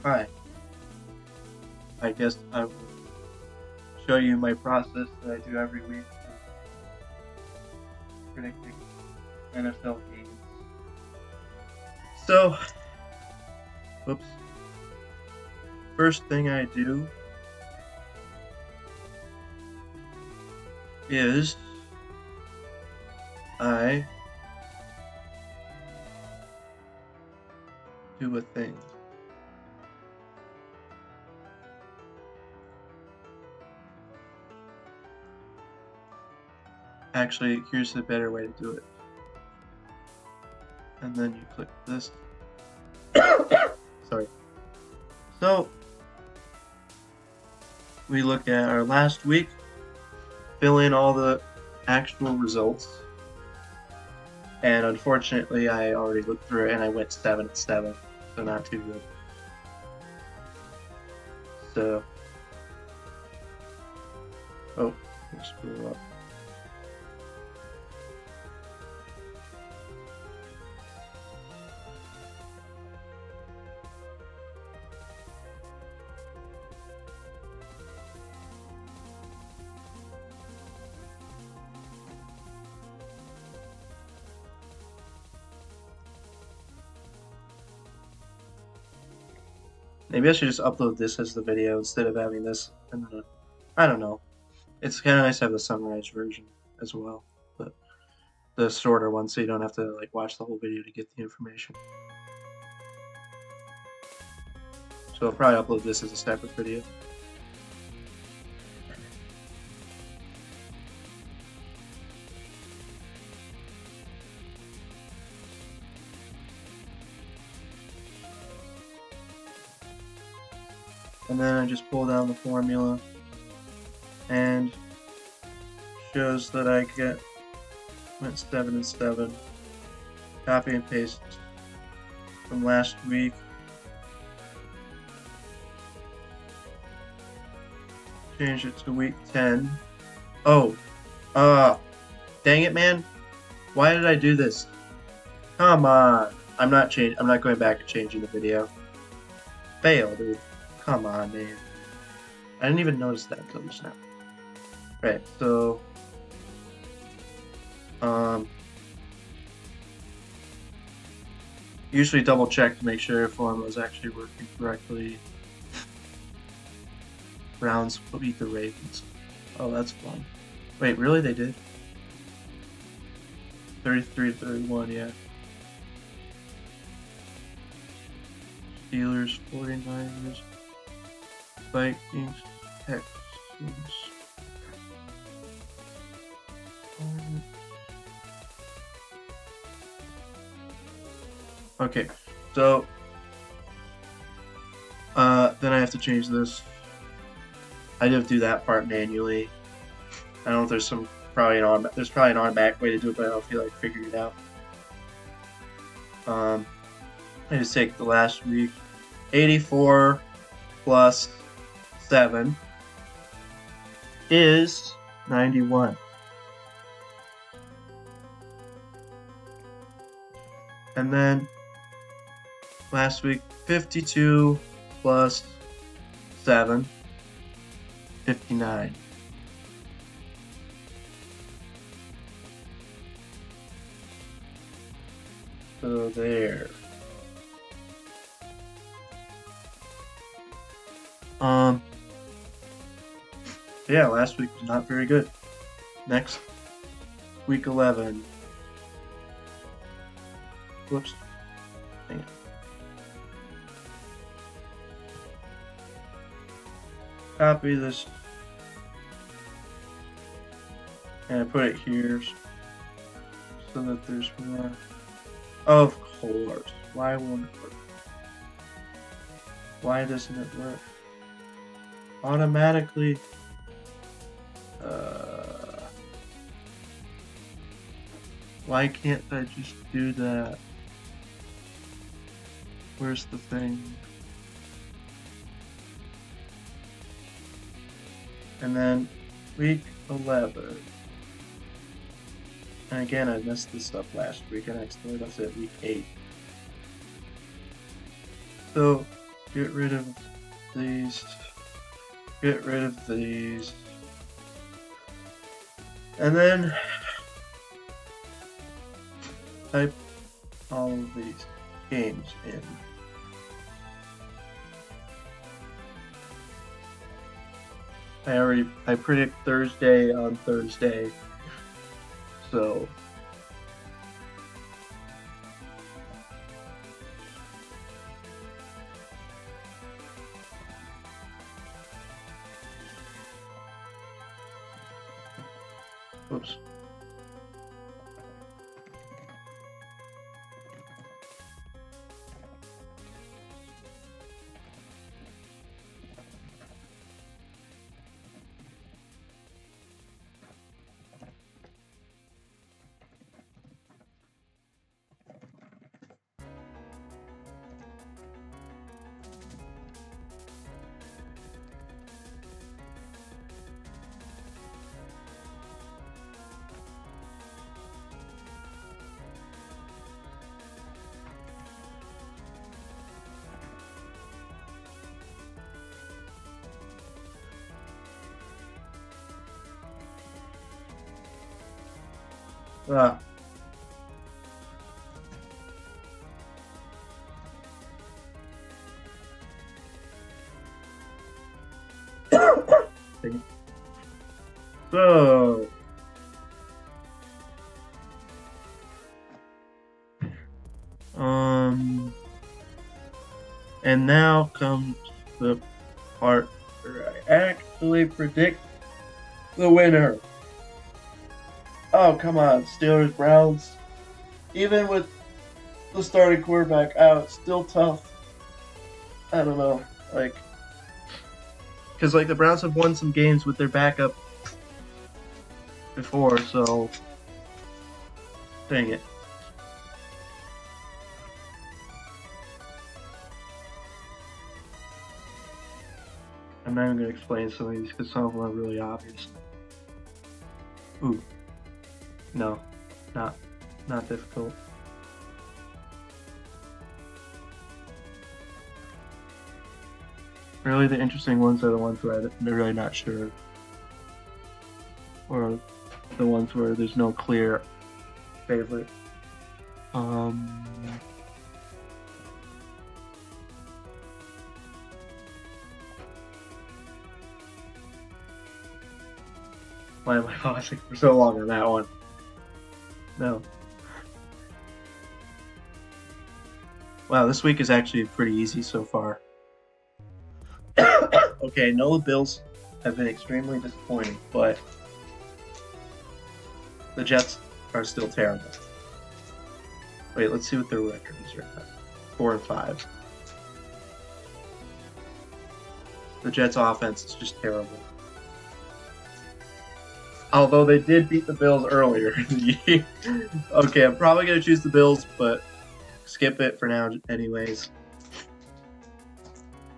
Hi. I guess I will show you my process that I do every week for predicting NFL games. So, whoops. First thing I do is I do a thing. Actually, here's the better way to do it. And then you click this. Sorry. So, we look at our last week, fill in all the actual results. And unfortunately, I already looked through it and I went 7-7, so not too good. So, oh, let's scroll up. Maybe I should just upload this as the video instead of having this. I don't know. It's kind of nice to have the summarized version as well, but the shorter one, so you don't have to like watch the whole video to get the information. So I'll probably upload this as a separate video. And then I just pull down the formula and shows that I went 7-7. Copy and paste from last week. Change it to week 10. Oh, dang it, man! Why did I do this? Come on! I'm not going back and changing the video. Fail, dude. Come on, man. I didn't even notice that until just now. Right, so usually double check to make sure your formula is actually working correctly. Browns beat the Ravens. Oh, that's fun. Wait, really? They did? 33-31, yeah. Steelers, 49ers, Vikings, Texans. Okay, so then I have to change this. I did do that part manually. I don't know if there's probably an automatic way to do it, but I don't feel like figuring it out. I just take the last week, 84 plus 7 is 91. And then last week, 52 plus 7, 59. So there. Yeah, last week was not very good. Next, week 11. Whoops. Dang it. Copy this. And I put it here so that there's more. Of course. Why won't it work? Why doesn't it work? Automatically. Why can't I just do that? Where's the thing? And then week 11. And again, I messed this up last week, and I accidentally said week 8. So Get rid of these. Get rid of these. And then type all of these games in. I predict Thursday on Thursday. So oops. Ah. So and now comes the part where I actually predict the winner. Oh, come on, Steelers, Browns. Even with the starting quarterback out, still tough. I don't know, like, because like the Browns have won some games with their backup before, so dang it. I'm not even gonna explain some of these because some of them are really obvious. Ooh, no, not difficult. Really, the interesting ones are the ones where I'm really not sure, or the ones where there's no clear favorite. Why am I pausing for so long on that one? No. Wow, this week is actually pretty easy so far. Okay, no, the Bills have been extremely disappointing, but the Jets are still terrible. Wait, let's see what their record is right now. 4-5. The Jets' offense is just terrible. Although they did beat the Bills earlier in the year. Okay, I'm probably going to choose the Bills, but skip it for now anyways.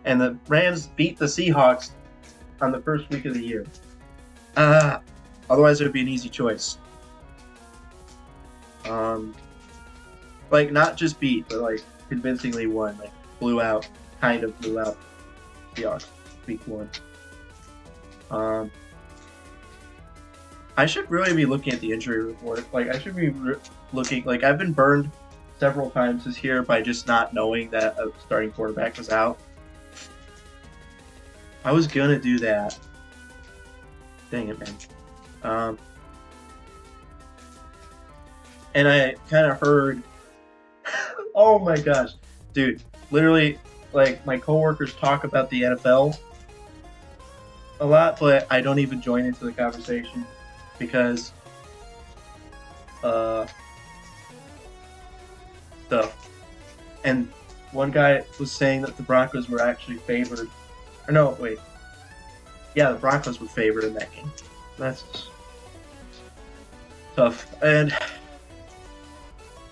And the Rams beat the Seahawks on the first week of the year. Otherwise, it would be an easy choice. Like, not just beat, but, like, convincingly won. Like, blew out Seahawks week 1. I should really be looking at the injury report. Like, I should be looking. Like, I've been burned several times this year by just not knowing that a starting quarterback was out. I was gonna do that. Dang it, man. And I kind of heard. Oh my gosh, dude! Literally, like, my coworkers talk about the NFL a lot, but I don't even join into the conversation. Because stuff. And one guy was saying that the Broncos were actually favored. Or no, wait. Yeah, the Broncos were favored in that game. That's tough. And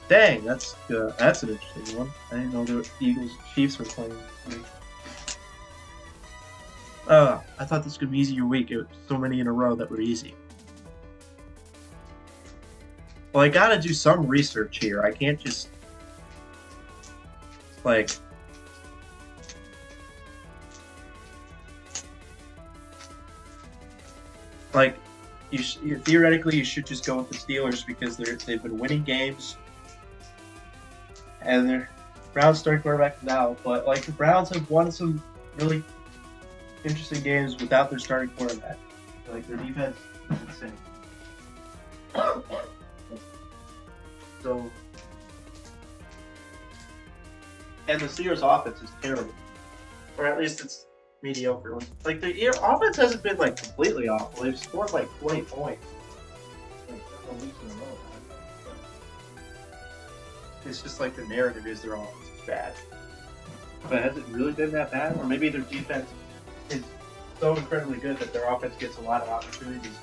dang, that's an interesting one. I didn't know the Eagles Chiefs were playing this week. I thought this could be an easier week. It was so many in a row that were easy. Well, I gotta do some research here. I can't just, like, Like, theoretically you should just go with the Steelers because they've been winning games, and they're Browns starting quarterback now. But like the Browns have won some really interesting games without their starting quarterback. Like their defense is insane. So, and the Steelers' offense is terrible, or at least it's mediocre. Like the offense hasn't been like completely awful. They've scored like 20 points like several weeks in a row. It's just like the narrative is their offense is bad, but has it really been that bad? Or maybe their defense is so incredibly good that their offense gets a lot of opportunities.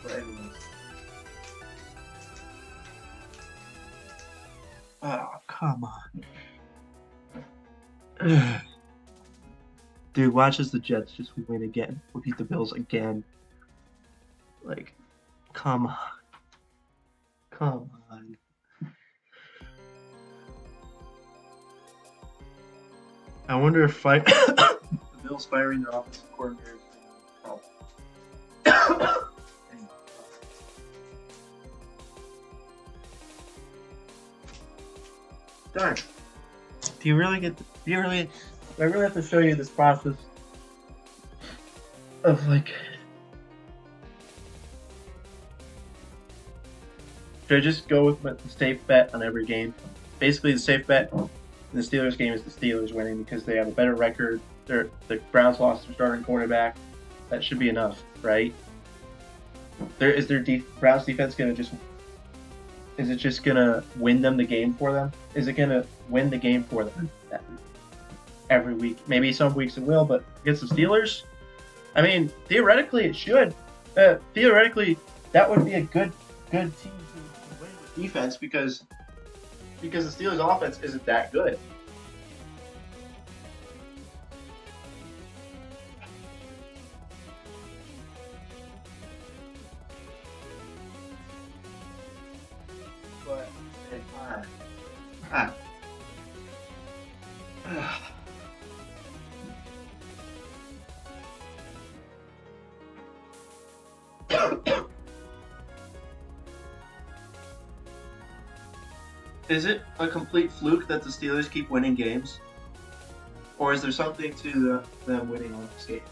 But anyways. Oh, come on. Dude, watch as the Jets just win again. We'll beat the Bills again. Like, come on. Come on. I wonder if the Bills firing their offensive coordinator is going to help. Darn. Do I really have to show you this process of like, should I just go with the safe bet on every game? Basically, the safe bet in the Steelers game is the Steelers winning because they have a better record. The Browns lost their starting quarterback. That should be enough, right? Is their Browns defense going to just? Is it just going to win them the game for them? Is it going to win the game for them every week? Maybe some weeks it will, but against the Steelers? I mean, theoretically it should. Theoretically, that would be a good team to win with defense because the Steelers' offense isn't that good. But is it a complete fluke that the Steelers keep winning games? Or is there something to them winning on this game?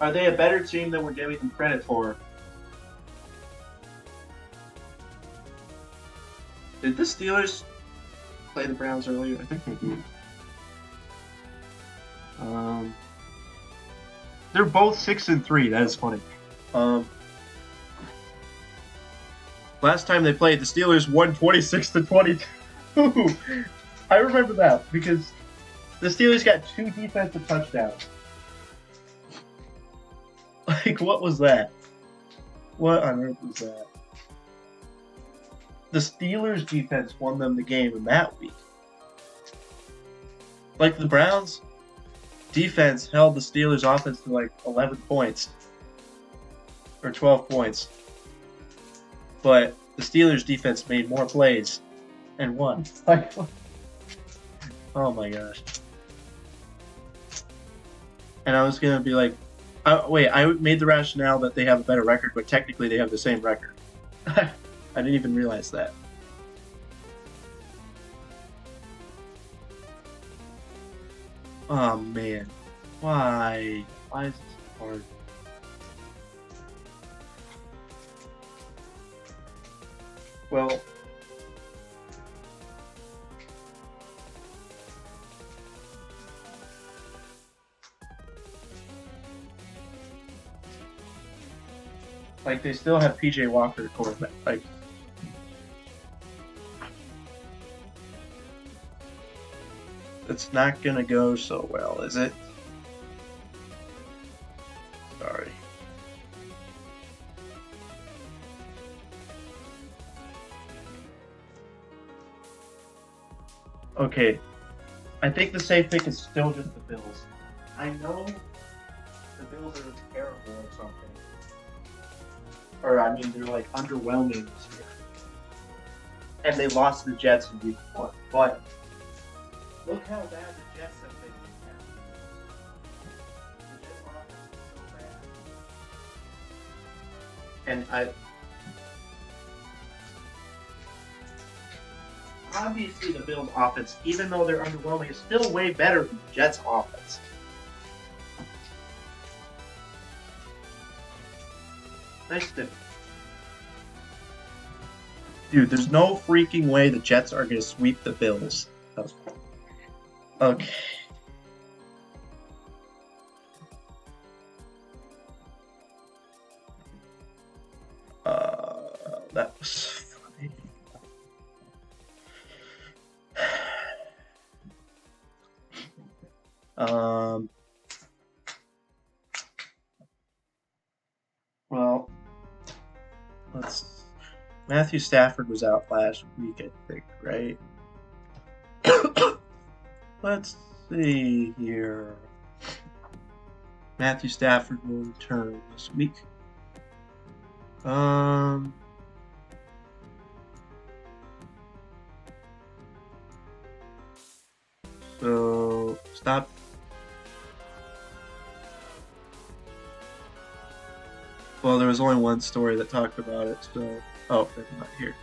Are they a better team than we're giving them credit for? Did the Steelers play the Browns earlier? I think they did. They're both 6-3. That is funny. Last time they played, the Steelers won 26-22. I remember that because the Steelers got 2 defensive touchdowns. Like, what was that? What on earth was that? The Steelers' defense won them the game in that week. Like, the Browns' defense held the Steelers' offense to like 11 points. Or 12 points. But the Steelers' defense made more plays and won. Like, oh my gosh. And I was going to be like, I made the rationale that they have a better record, but technically they have the same record. I didn't even realize that. Oh man. Why? Why is this hard? Well, like they still have PJ Walker quarterback. Like, it's not gonna go so well, is it? Sorry. Okay, I think the safe pick is still just the Bills. I know the Bills are terrible or something. Or, I mean, they're like underwhelming this year. And they lost to the Jets in week 1. But Look how bad the Jets have been. The Jets offense is so bad. And obviously the Bills' offense, even though they're underwhelming, is still way better than the Jets' offense. Nice to. Dude, there's no freaking way the Jets are going to sweep the Bills. Okay. That was funny. Well, Matthew Stafford was out last week, I think, right? Let's see here. Matthew Stafford will return this week. So stop. Well, there was only one story that talked about it, so they're not here.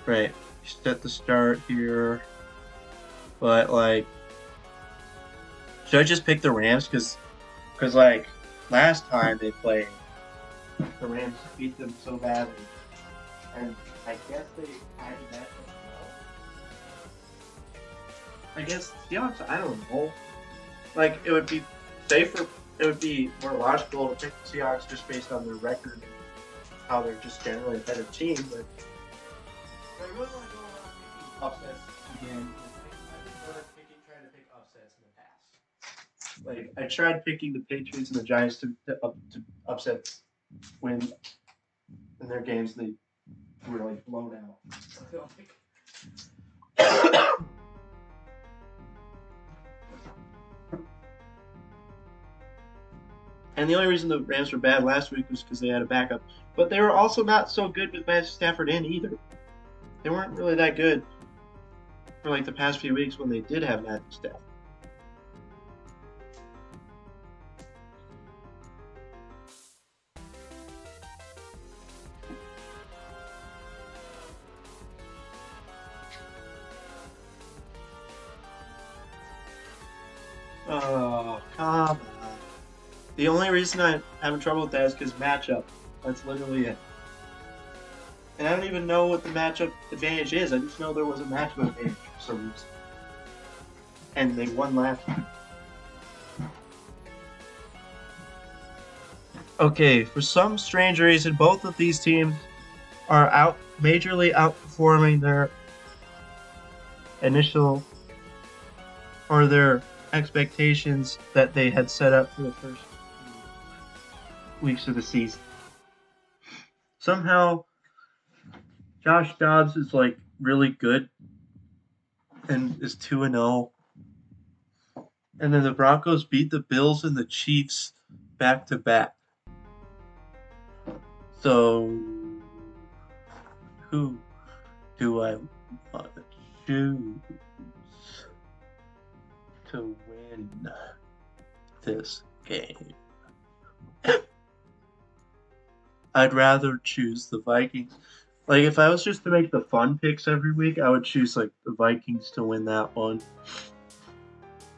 Right, set the start here, but like, should I just pick the Rams? Because like last time they played, the Rams beat them so badly, and I guess they had that. I guess Seahawks. I don't know. Like, it would be safer. It would be more logical to pick the Seahawks just based on their record and how they're just generally a better team. But I really want to go around picking upsets again. I've been trying to pick upsets in the past. Like, I tried picking the Patriots and the Giants to upset win in their games. They were like blown out. And the only reason the Rams were bad last week was because they had a backup. But they were also not so good with Matthew Stafford in either. They weren't really that good for like the past few weeks when they did have Matthew Stafford. Oh, come on. The only reason I'm having trouble with that is because matchup. That's literally it. And I don't even know what the matchup advantage is. I just know there was a matchup advantage for some reason. And they won last time. Okay, for some strange reason, both of these teams are majorly outperforming their initial or their expectations that they had set up for the first weeks of the season. Somehow, Josh Dobbs is like really good and is 2-0. And then the Broncos beat the Bills and the Chiefs back to back. So, who do I want to choose to win this game? I'd rather choose the Vikings. Like, if I was just to make the fun picks every week, I would choose like the Vikings to win that one.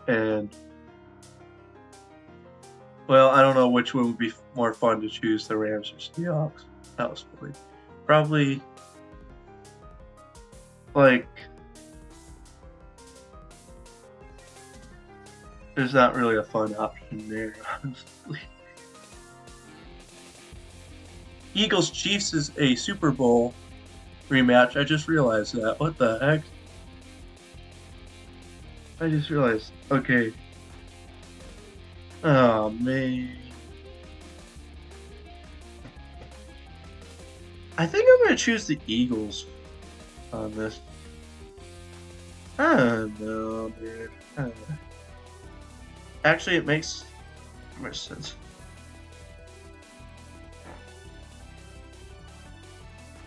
And well, I don't know which one would be more fun to choose, the Rams or Seahawks. That was funny. Probably like there's not really a fun option there, honestly. Eagles Chiefs is a Super Bowl rematch. I just realized that. What the heck? I just realized. Okay. Oh, man. I think I'm going to choose the Eagles on this. I don't know, dude. Actually, it makes more sense.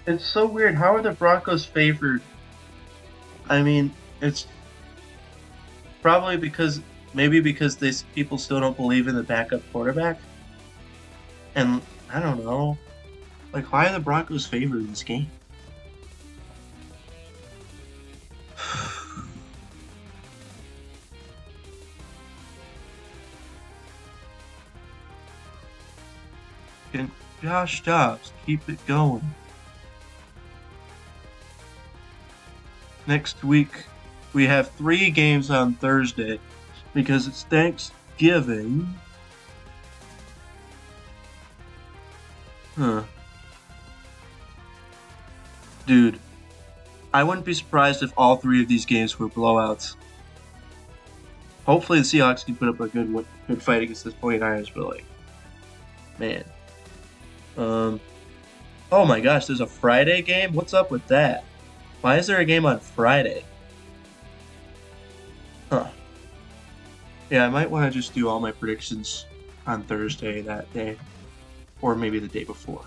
It's so weird. How are the Broncos favored? I mean, it's Probably because these people still don't believe in the backup quarterback. And I don't know. Like, why are the Broncos favored in this game? Can Josh Dobbs keep it going? Next week, we have 3 games on Thursday because it's Thanksgiving. Huh. Dude, I wouldn't be surprised if all 3 of these games were blowouts. Hopefully the Seahawks can put up a good fight against the 49ers, but like, man. Oh my gosh, there's a Friday game? What's up with that? Why is there a game on Friday? Huh. Yeah, I might want to just do all my predictions on Thursday that day. Or maybe the day before.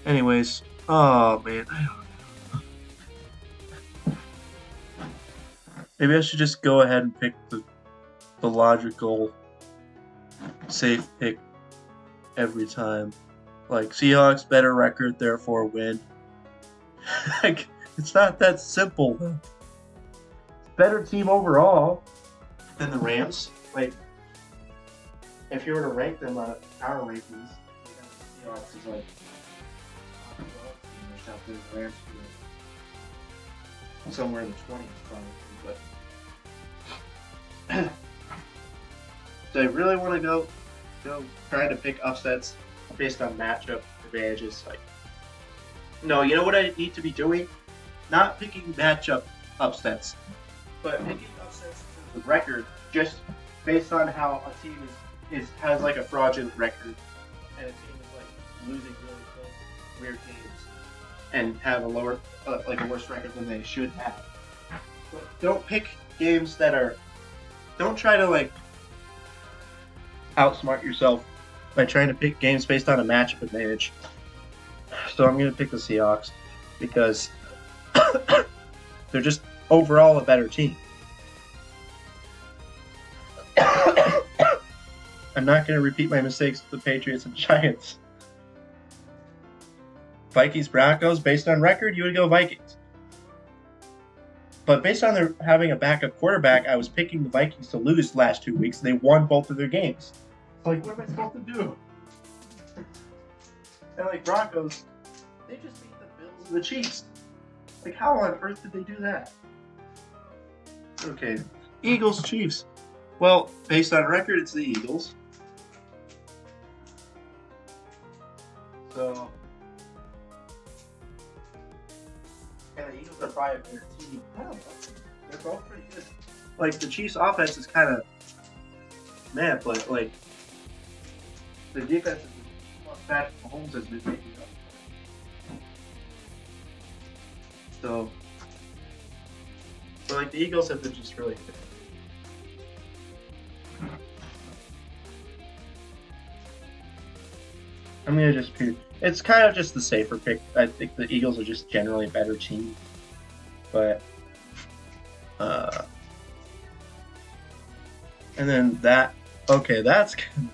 Anyways, oh man. Maybe I should just go ahead and pick the logical, safe pick every time. Like, Seahawks, better record, therefore win. Like, it's not that simple. It's better team overall than the Rams. Like, if you were to rank them on our rankings, the Seahawks is like something. The Rams somewhere in the 20s probably. But so I really want to go trying to pick upsets based on matchup advantages. Like, no, you know what I need to be doing? Not picking matchup upsets, but picking upsets in the record just based on how a team has like a fraudulent record, and a team is like losing really close, weird games, and have a lower, like a worse record than they should have. But don't pick games that are. Don't try to like outsmart yourself by trying to pick games based on a matchup advantage. So I'm going to pick the Seahawks because they're just overall a better team. I'm not going to repeat my mistakes with the Patriots and Giants. Vikings, Broncos, based on record, you would go Vikings. But based on their having a backup quarterback, I was picking the Vikings to lose last 2 weeks. They won both of their games. Like, what am I supposed to do? And like Broncos, they just beat the Bills and the Chiefs. Like, how on earth did they do that? Okay, Eagles, Chiefs. Well, based on record, it's the Eagles. So, and the Eagles are probably a better team. I don't know. They're both pretty good. Like, the Chiefs' offense is kind of mad, but like the defense is what Patrick Mahomes has been making up. So like the Eagles have been just really good. I'm gonna just pick. It's kind of just the safer pick. I think the Eagles are just generally a better team, but and then that. Okay, that's gonna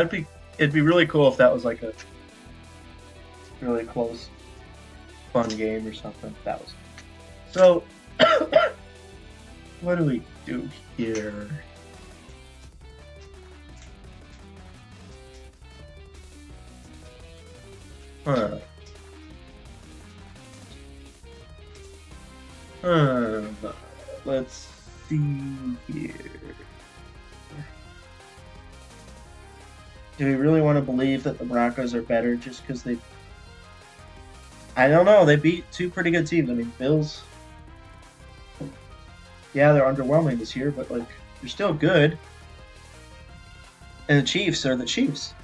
be. It'd be really cool if that was like a really close, fun game or something. That was. So, what do we do here? Let's see here. Do we really want to believe that the Broncos are better just because they... I don't know. They beat 2 pretty good teams. I mean, Bills... Yeah, they're underwhelming this year, but like they're still good. And the Chiefs are the Chiefs.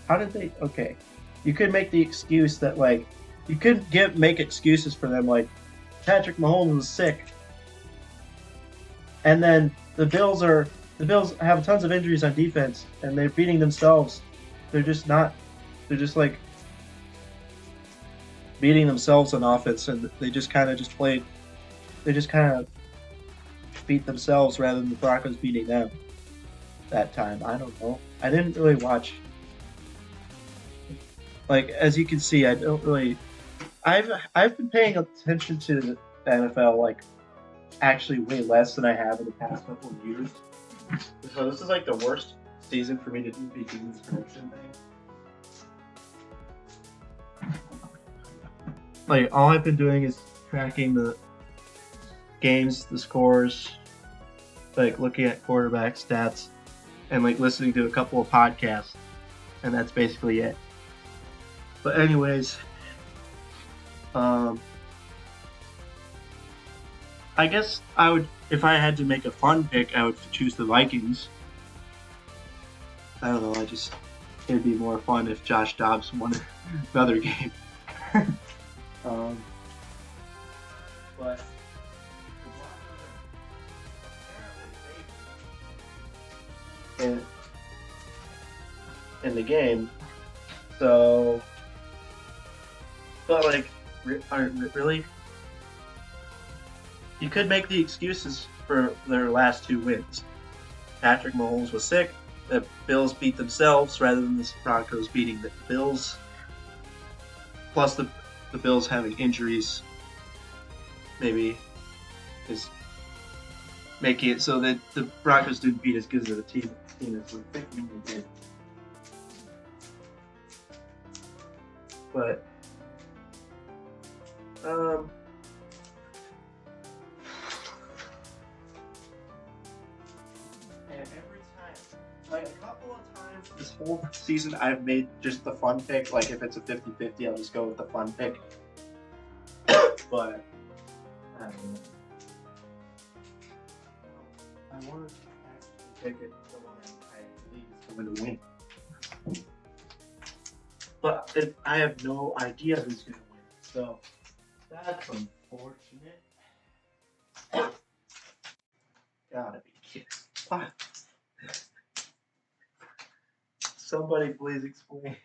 How did they... Okay. You could make the excuse that, like... You could make excuses for them, like, Patrick Mahomes was sick. And then the Bills have tons of injuries on defense, and they're beating themselves. They're just like beating themselves on offense, and they just kind of just played they just kind of beat themselves rather than the Broncos beating them that time. I don't know. I didn't really watch. Like as you can see, I don't really. I've been paying attention to the NFL like actually way less than I have in the past couple of years. So this is like the worst season for me to be doing this prediction thing. Like all I've been doing is tracking the games, the scores, like looking at quarterback stats, and like listening to a couple of podcasts, and that's basically it. But anyways, I guess I would, if I had to make a fun pick, I would choose the Vikings. I don't know. It'd be more fun if Josh Dobbs won another game. But in the game, so, but like, really, you could make the excuses for their last two wins. Patrick Mahomes was sick. The Bills beat themselves rather than the Broncos beating the Bills. Plus the Bills having injuries maybe is making it so that the Broncos didn't beat as good of a team as we're thinking they did. But and every time, like a couple of times this whole season, I've made just the fun pick. Like if it's a 50-50, I'll just go with the fun pick. But I don't know. I want to actually pick it the one I believe is going to win. But I have no idea who's going to win. So that's unfortunate. Gotta be kidding. What? Somebody please explain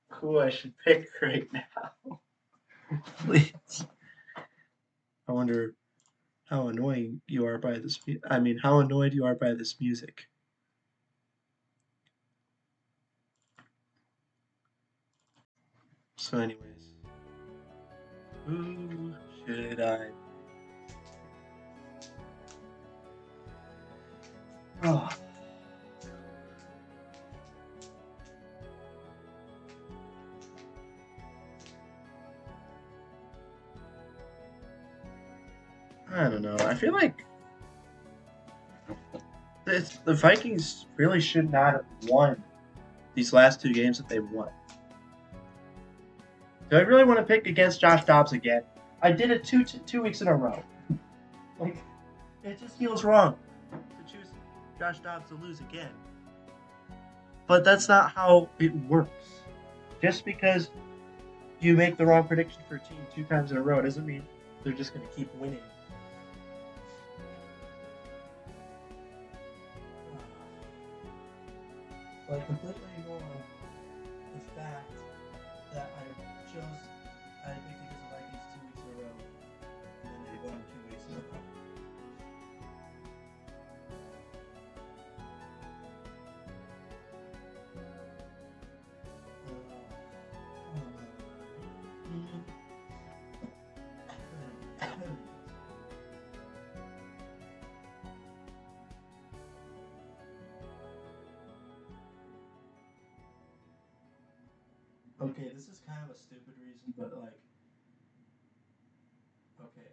who I should pick right now. Please. I wonder how annoying you are by this. How annoyed you are by this music. So, anyways, who should I? Oh. I don't know. I feel like the Vikings really should not have won these last two games that they've won. Do I really want to pick against Josh Dobbs again? I did it two weeks in a row. Like, it just feels wrong to choose Josh Dobbs to lose again. But that's not how it works. Just because you make the wrong prediction for a team 2 times in a row doesn't mean they're just going to keep winning. Like, completely ignore the fact that I picked against the Vikings 2 weeks in a row, and then they won 2 weeks in a row. Okay, this is kind of a stupid reason, but like, okay,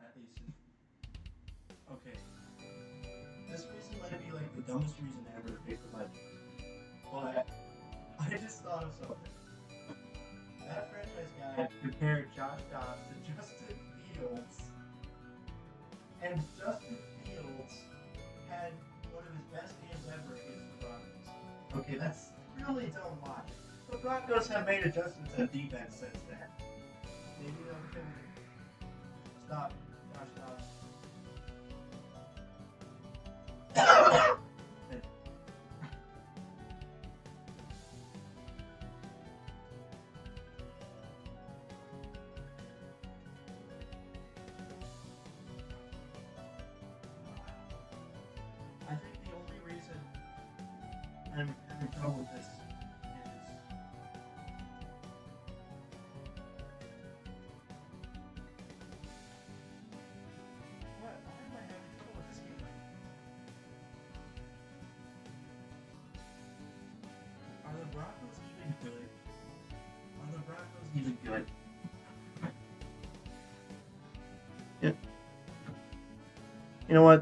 at least, okay, this reason might be like the dumbest reason ever to pick the Vikings, but I just thought of something. That franchise guy compared Josh Dobbs to Justin Fields, and Justin Fields had one of his best games ever against the Broncos. Okay, that's really dumb logic. The Broncos have made adjustments at defense since then. Maybe they'll stop Josh Dobbs. I'm having trouble with this is why am I having trouble with this game? Are the Broncos even good? Are the Broncos even good? Yeah. You know what?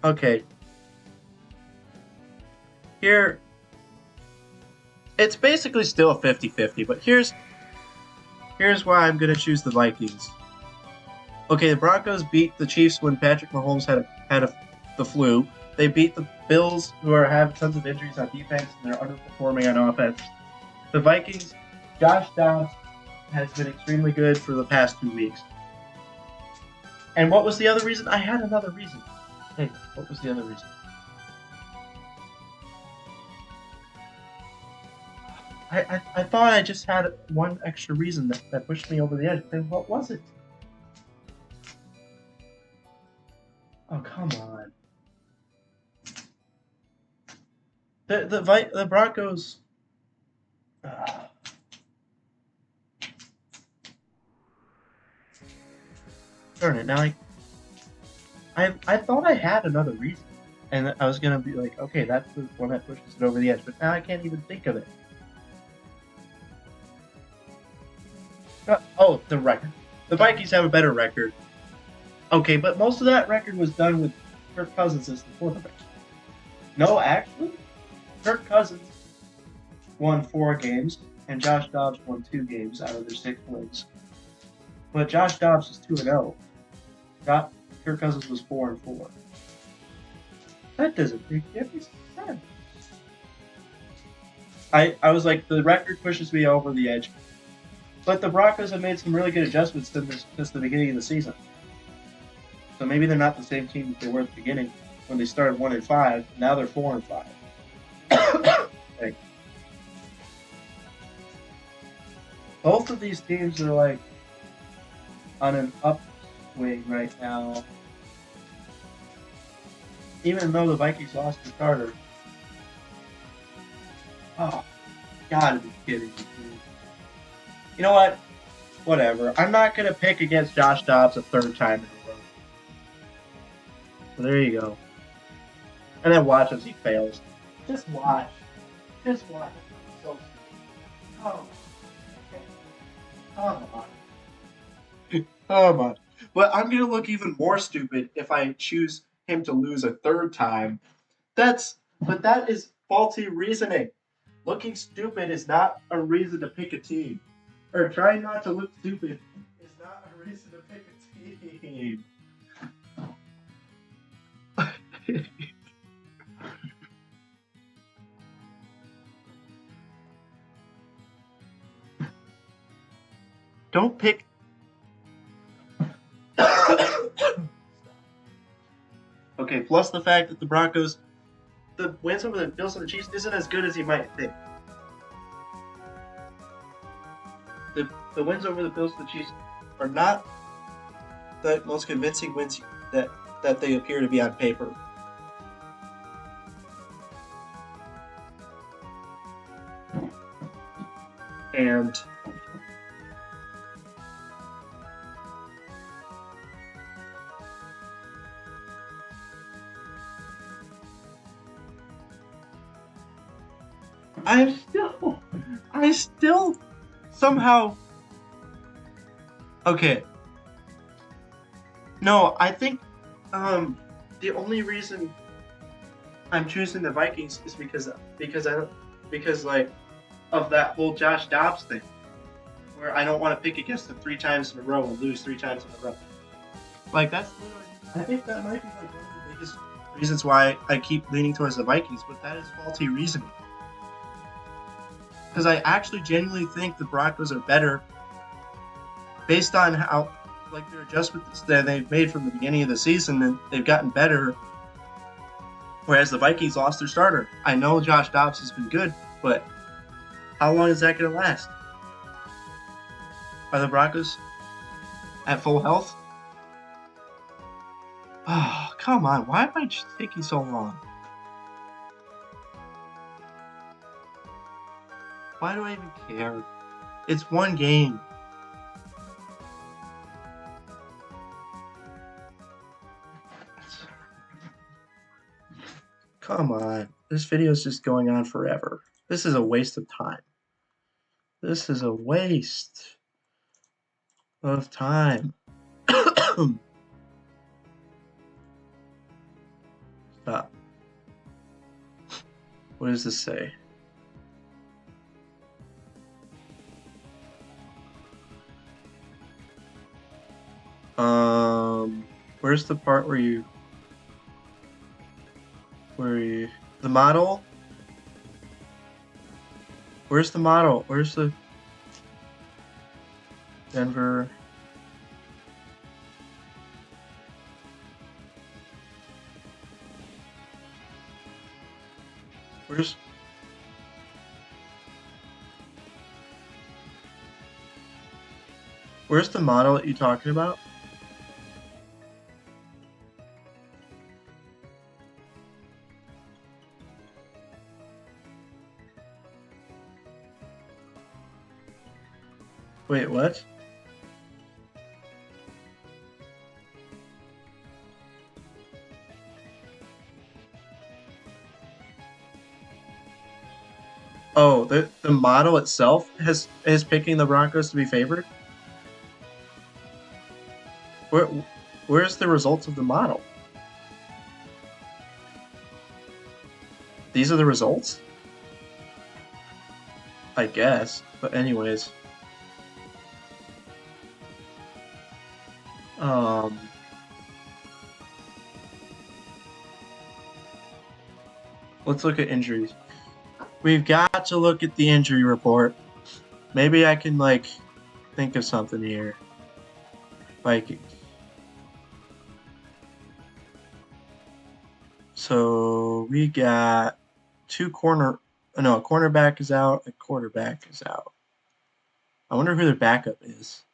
Okay. Here, it's basically still a 50-50, but here's why I'm going to choose the Vikings. Okay, the Broncos beat the Chiefs when Patrick Mahomes had the flu. They beat the Bills, who have tons of injuries on defense, and they're underperforming on offense. The Vikings, Josh Dobbs has been extremely good for the past 2 weeks. And what was the other reason? I had another reason. Hey, what was the other reason? I thought I just had one extra reason that pushed me over the edge. Then what was it? Oh, come on. The Broncos. Darn it! Now I thought I had another reason, and I was gonna be like, okay, that's the one that pushes it over the edge. But now I can't even think of it. Oh, the record. The Vikings have a better record. Okay, but most of that record was done with Kirk Cousins as the quarterback. No, actually, Kirk Cousins won 4 games, and Josh Dobbs won 2 games out of their 6 wins. But Josh Dobbs was 2-0. Kirk Cousins was 4-4. That doesn't make any sense. I was like, the record pushes me over the edge. But the Broncos have made some really good adjustments since the beginning of the season. So maybe they're not the same team that they were at the beginning when they started 1-5. Now they're 4-5. Like, both of these teams are like on an upswing right now. Even though the Vikings lost the starter. Oh, gotta be kidding me. You know what? Whatever. I'm not gonna pick against Josh Dobbs a 3rd time in a row. So there you go. And then watch as he fails. Just watch. Just watch. So oh. Come on. Come on. But I'm gonna look even more stupid if I choose him to lose a 3rd time. But that is faulty reasoning. Looking stupid is not a reason to pick a team. Or trying not to look stupid is not a reason to pick a team. Don't pick. Okay, plus the fact that the Broncos, the wins over the Bills and the Chiefs isn't as good as you might think. The wins over the Bills and the Chiefs are not the most convincing wins that they appear to be on paper. And I still somehow. Okay. No, I think the only reason I'm choosing the Vikings is because like of that whole Josh Dobbs thing, where I don't want to pick against him 3 times in a row and lose 3 times in a row. Like that's literally, I think that might be like one of the biggest reasons why I keep leaning towards the Vikings, but that is faulty reasoning. Because I actually genuinely think the Broncos are better based on how, like, their adjustments that they've made from the beginning of the season, and they've gotten better. Whereas the Vikings lost their starter. I know Josh Dobbs has been good, but how long is that going to last? Are the Broncos at full health? Oh, come on. Why am I just taking so long? Why do I even care? It's one game. Come on. This video is just going on forever. This is a waste of time. This is a waste of time. Stop. What does this say? Where's the part where you the model? Where's the model? Where's the Denver? Where's the model that you talking about? Wait, what? Oh, the model itself is picking the Broncos to be favored? Where's the results of the model? These are the results? I guess. But anyways. Let's look at injuries. We've got to look at the injury report. Maybe I can, like, think of something here. Vikings. So we got a cornerback is out, a quarterback is out. I wonder who their backup is.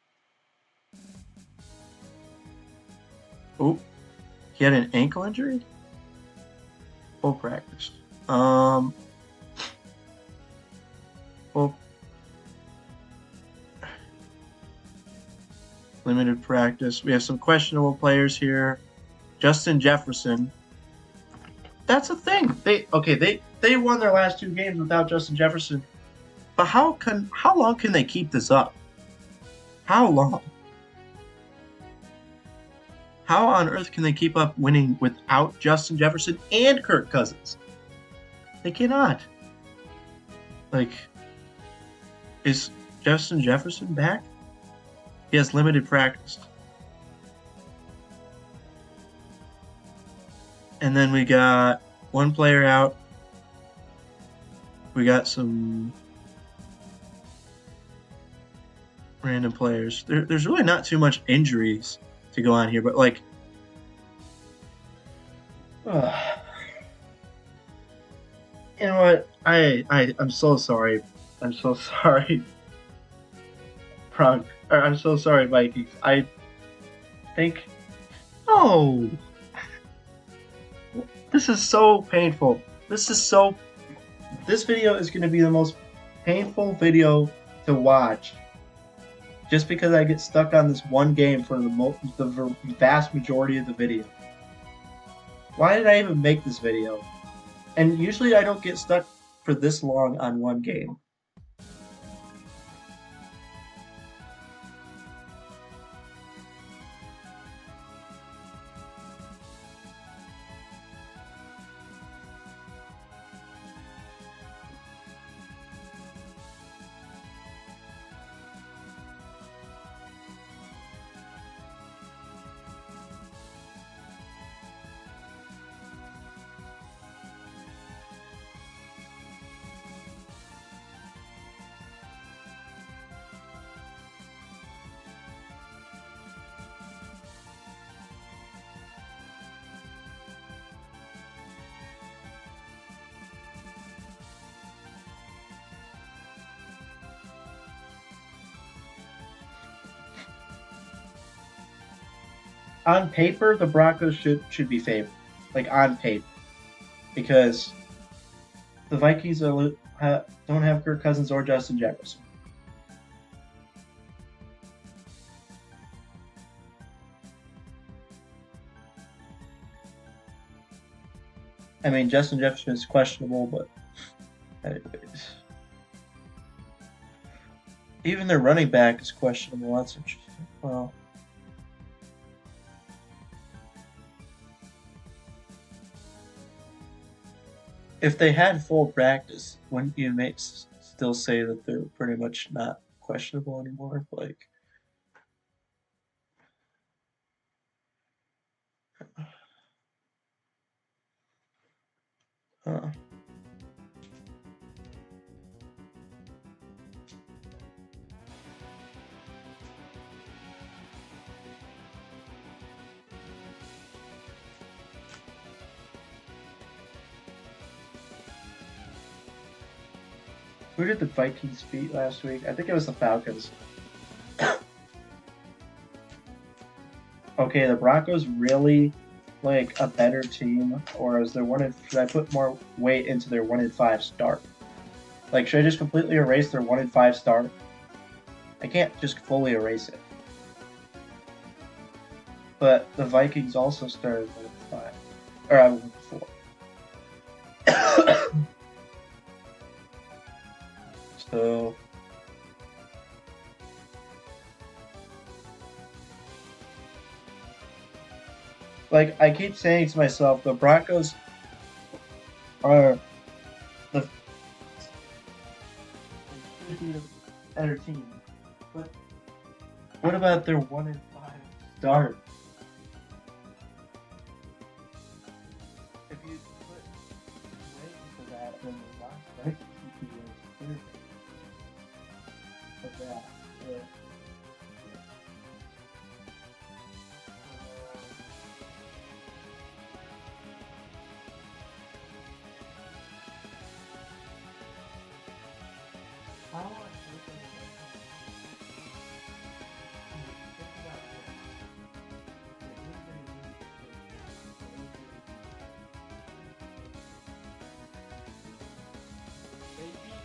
Oh, he had an ankle injury? Full practice. Well, limited practice. We have some questionable players here. Justin Jefferson. That's a thing. They won their last 2 games without Justin Jefferson. But how long can they keep this up? How long? How on earth can they keep up winning without Justin Jefferson and Kirk Cousins? They cannot. Like, is Justin Jefferson back? He has limited practice. And then we got one player out. We got some random players. There's really not too much injuries to go on here, but like, you know what? I'm so sorry. I'm so sorry. I'm so sorry, Vikings. I think. Oh, this is so painful. This video is going to be the most painful video to watch. Just because I get stuck on this one game for the vast majority of the video. Why did I even make this video? And usually I don't get stuck for this long on one game. On paper, the Broncos should be favored, like on paper, because The Vikings don't have Kirk Cousins or Justin Jefferson. I mean, Justin Jefferson is questionable, but anyways. Even their running back is questionable. That's interesting. Well, if they had full practice, wouldn't you still say that they're pretty much not questionable anymore? Like, uh, who did the Vikings beat last week? I think it was the Falcons. Okay, the Broncos really like a better team, or is there should I put more weight into their 1-5 start? Like, should I just completely erase their 1-5 start? I can't just fully erase it. But the Vikings also started 1-5, or I 1-4. So like I keep saying to myself, the Broncos are the better team. But what about their 1-5 start? If you put weight into that, then the Vikings would be like of that. Yeah. How much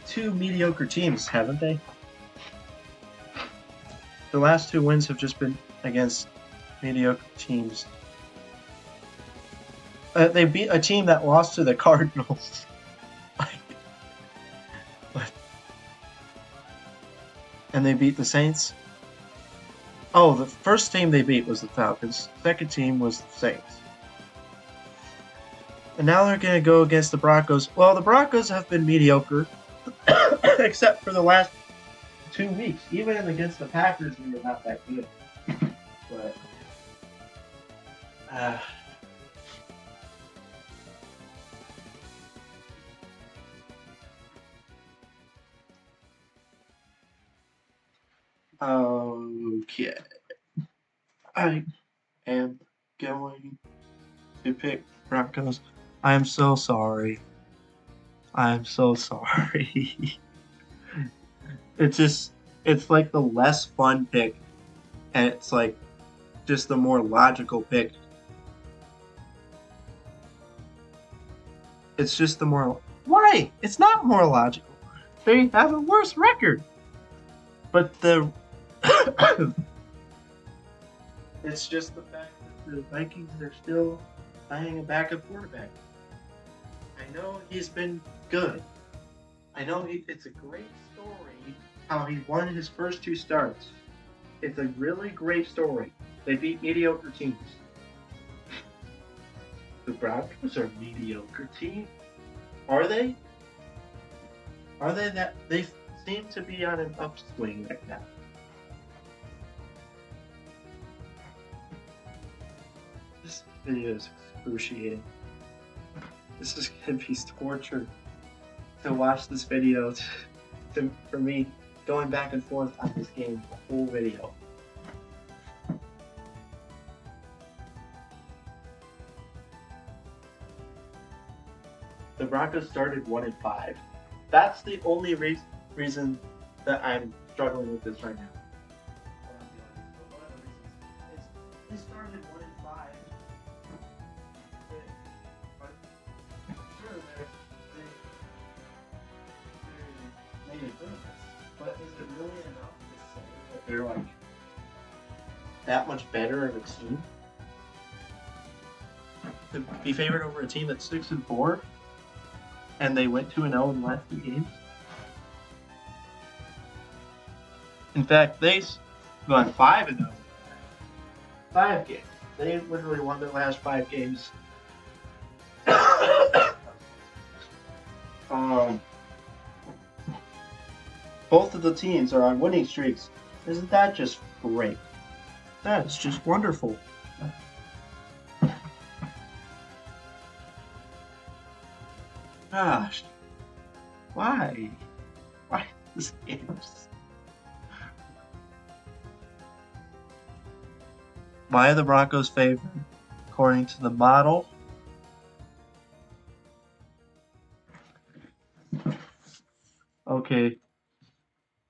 two mediocre teams, haven't they? The last two wins have just been against mediocre teams. They beat a team that lost to the Cardinals. And they beat the Saints. Oh, the first team they beat was the Falcons. Second team was the Saints. And now they're going to go against the Broncos. Well, the Broncos have been mediocre, except for the last 2 weeks. Even against the Packers, we were not that good. But okay. I am going to pick Broncos. I am so sorry. I am so sorry. It's like the less fun pick, and it's like just the more logical pick. It's just the more. Why? It's not more logical. They have a worse record. But it's just the fact that the Vikings are still buying a backup quarterback. I know he's been good. I know it's a great story how he won his first 2 starts. It's a really great story. They beat mediocre teams. The Broncos are a mediocre team. Are they? Are they that? They seem to be on an upswing right now. This video is excruciating. This is going to be torture to watch this video for me going back and forth on this game the whole video. The Broncos started 1-5. That's the only reason that I'm struggling with this right now. They started 1-5. they're like that much better of a team to be favored over a team that's 6-4, and they went 2-0 in the last 2 games. In fact, they've gone 5-0. 5 games. They literally won their last 5 games. Both of the teams are on winning streaks. Isn't that just great? That is just wonderful. Gosh. Why? Why this game? Why are the Broncos favored? According to the model. Okay.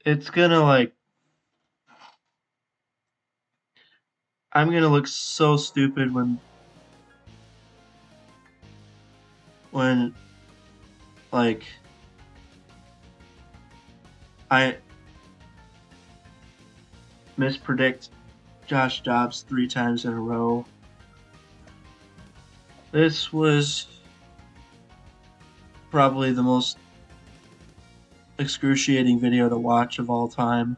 It's gonna I'm gonna look so stupid when I mispredict Josh Dobbs 3 times in a row. This was probably the most excruciating video to watch of all time.